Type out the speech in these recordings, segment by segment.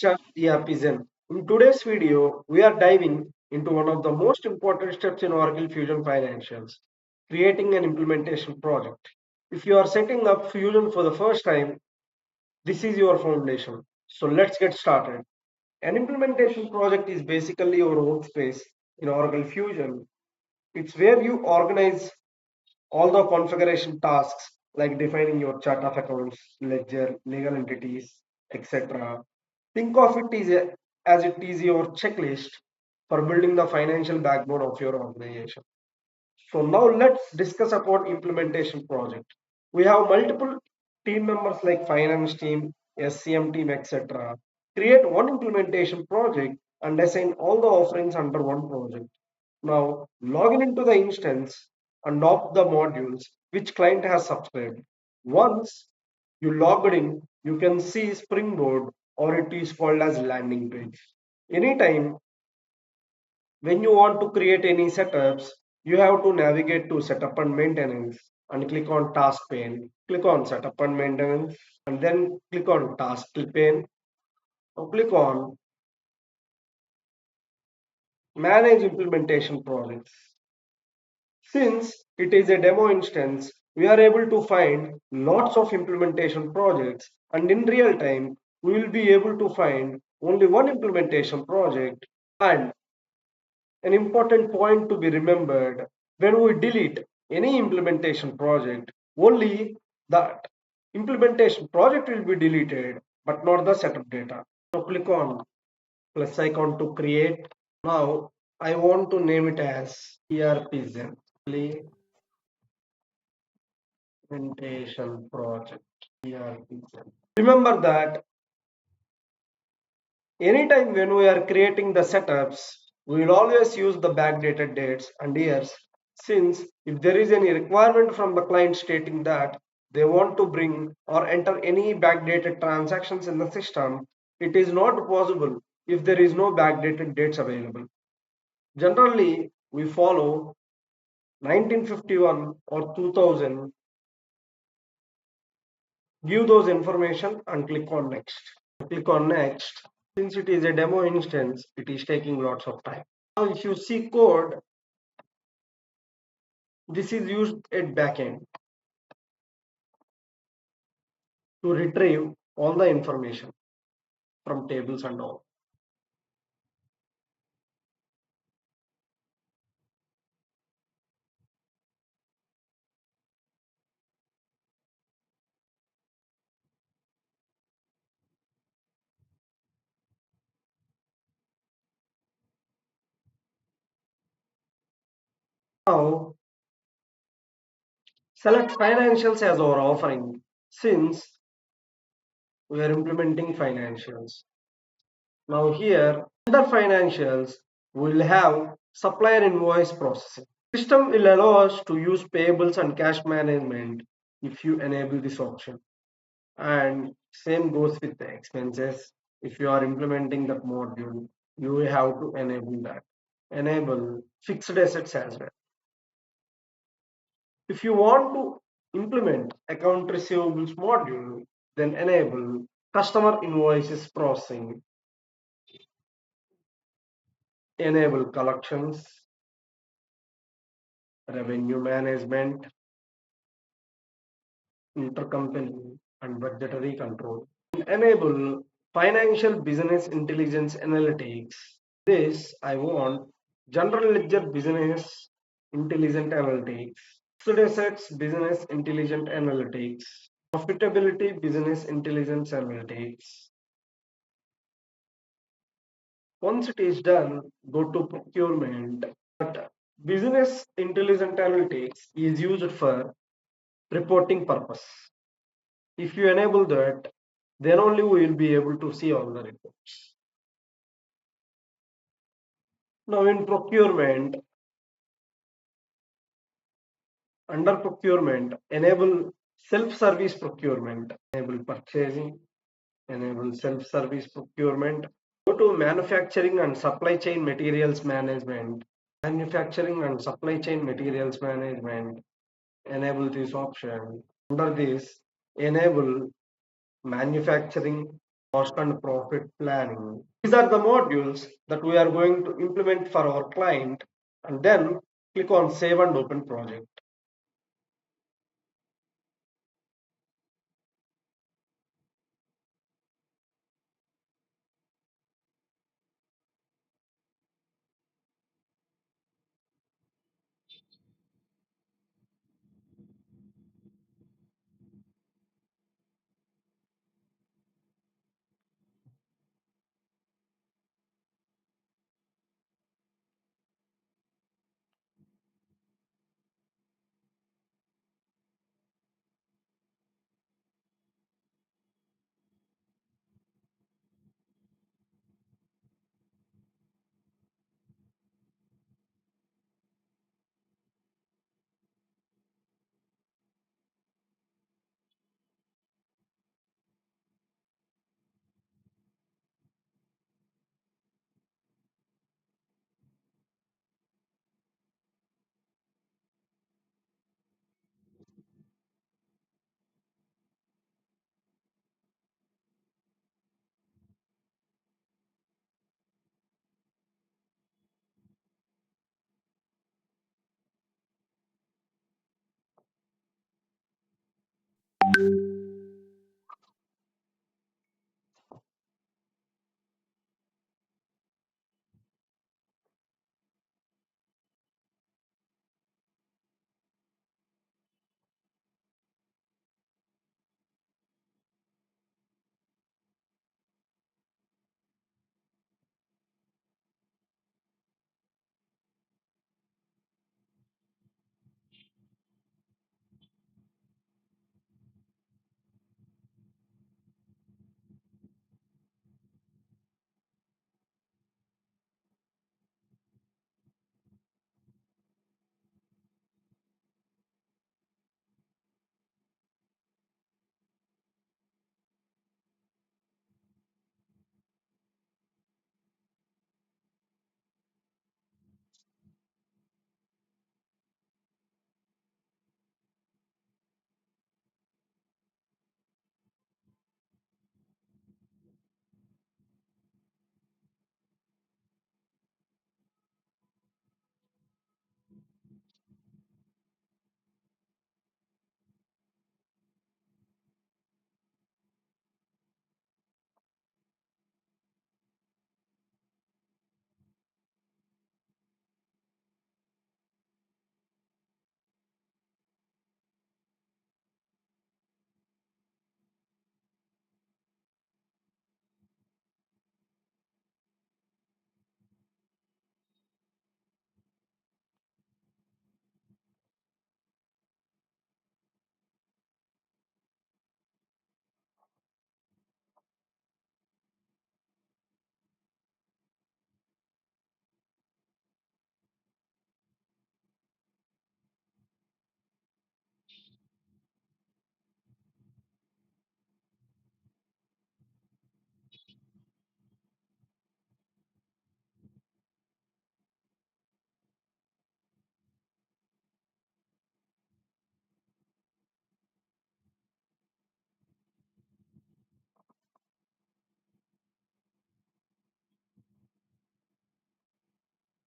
Chef ERP Zen. In today's video, we are diving into one of the most important steps in Oracle Fusion Financials, creating an implementation project. If you are setting up Fusion for the first time, this is your foundation. So let's get started. An implementation project is basically your workspace in Oracle Fusion. It's where you organize all the configuration tasks like defining your chart of accounts, ledger, legal entities, etc. Think of it as it is your checklist for building the financial backbone of your organization. So now let's discuss about implementation project. We have multiple team members like finance team, SCM team, etc. Create one implementation project and assign all the offerings under one project. Now log in into the instance and opt the modules which client has subscribed. Once you logged in, you can see Springboard or it is called as landing page. Anytime when you want to create any setups, you have to navigate to setup and maintenance and click on task pane. Click on setup and maintenance and then click on task pane. Now click on manage implementation projects. Since it is a demo instance, we are able to find lots of implementation projects and in real time, we will be able to find only one implementation project. And an important point to be remembered, when we delete any implementation project, only that implementation project will be deleted, but not the setup data. So click on plus icon to create. Now I want to name it as ERP Zen implementation project. ERP Zen. Remember that anytime when we are creating the setups, we will always use the backdated dates and years, since if there is any requirement from the client stating that they want to bring or enter any backdated transactions in the system, it is not possible if there is no backdated dates available. Generally, we follow 1951 or 2000, give those information and click on next. Click on next. Since it is a demo instance, it is taking lots of time. Now, if you see code, this is used at backend to retrieve all the information from tables and all. Now, select financials as our offering. Since we are implementing financials. Now here, under financials, we'll have supplier invoice processing. System will allow us to use payables and cash management if you enable this option. And same goes with the expenses. If you are implementing that module, you have to enable that. Enable fixed assets as well. If you want to implement account receivables module, then enable customer invoices processing, enable collections, revenue management, intercompany, and budgetary control. Enable financial business intelligence analytics. This I want general ledger business intelligent analytics, fixed assets business intelligent analytics, profitability business intelligence analytics. Once it is done, go to procurement. But business intelligent analytics is used for reporting purpose. If you enable that, then only we will be able to see all the reports. Now in procurement, under procurement, enable self-service procurement, enable purchasing, enable self-service procurement. Go to manufacturing and supply chain materials management. Manufacturing and supply chain materials management, enable this option. Under this, enable manufacturing cost and profit planning. These are the modules that we are going to implement for our client, and then click on Save and Open Project.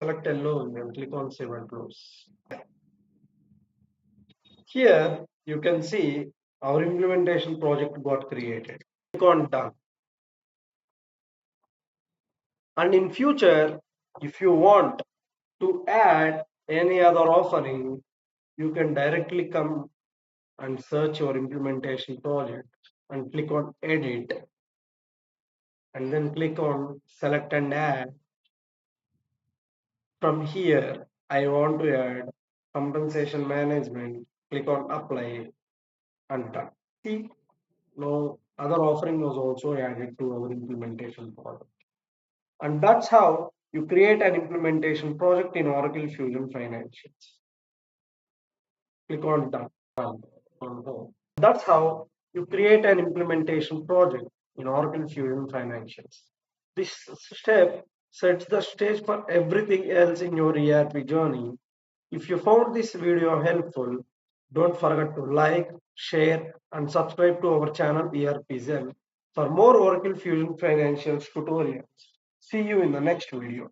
Select yellow and click on Save and Close. Here you can see our implementation project got created. Click on Done. And in future, if you want to add any other offering, you can directly come and search your implementation project and click on Edit, and then click on Select and Add. From here, I want to add compensation management. Click on Apply and Done. See, now other offering was also added to our implementation project. And that's how you create an implementation project in Oracle Fusion Financials. Click on Done. On Home. That's how you create an implementation project in Oracle Fusion Financials. This step sets the stage for everything else in your ERP journey. If you found this video helpful, don't forget to like, share, and subscribe to our channel ERP Zen. for more Oracle Fusion Financials tutorials. See you in the next video.